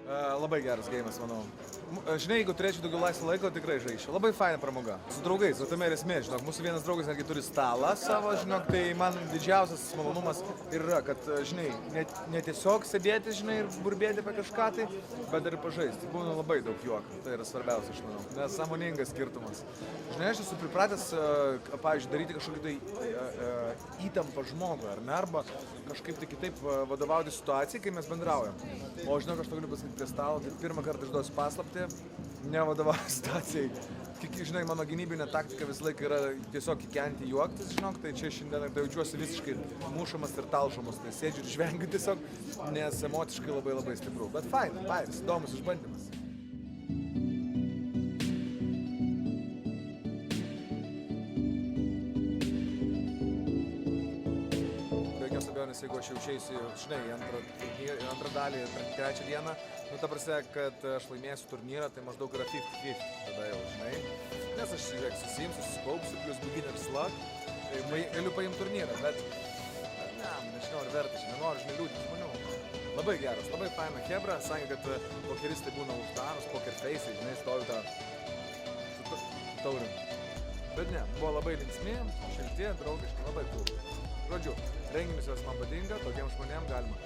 Labai geras geimas, manau. Žinai, jeigu turėčiau daugiau laisvo laiko, tikrai žaičiau. Labai faina pramoga. Su draugais, o tame ir esmė, žinok, mūsų vienas draugas netgi turi stalą savo, žinok, tai man didžiausias malonumas yra, kad, žinai, ne tiesiog sėdėti, žinai, ir burbėti apie kažką tai, bet ir pažaisti. Būna labai daug juoko, tai yra svarbiausia, aš manau, nes sąmoningas skirtumas. Žinai, aš esu pripratęs, pavyzdžiui, daryti kažkokį tai įtampą žmogui, ar ne, arba kažkaip tai kitaip vadovauti situacijai, kai mes bendraujam. O žinok, aš to galiu pasakyti prie stalo, tai pirmą kartą išduosiu paslaptį, nevadovauju situacijai. Žinai, mano gynybinė taktika visą laiką yra tiesiog įkenti juoktis, žinok, tai čia šiandien tai jaučiuosi visiškai mušamas ir talšomas, tai sėdžiu ir žvengiu tiesiog, nes emociškai labai stipru. Bet fainas, įdomus išbandymas. Nes jeigu aš jau išeisiu, žinai, antrą dalį, trečią dieną, nu ta prasme, kad aš laimėsiu turnyrą, tai maždaug yra 50-50, tada jau, žinai. Nes aš, žiūrėk, susimsiu, susikaupsiu, plus beginner's luck, tai galiu paimti turnyrą, bet, nežinau, ar verta, nenoriu, žinai, liūdinti žmonių. Labai geras, labai faina chebra, sakė, kad pokeristai būna uždarus, poker face'ai, žinai, stovi tą su taurim. Bet ne, buvo labai linksmi, šilti, draugiški, labai cool. Žodžiu, renginius jos man patinka, tokiems žmonėms galima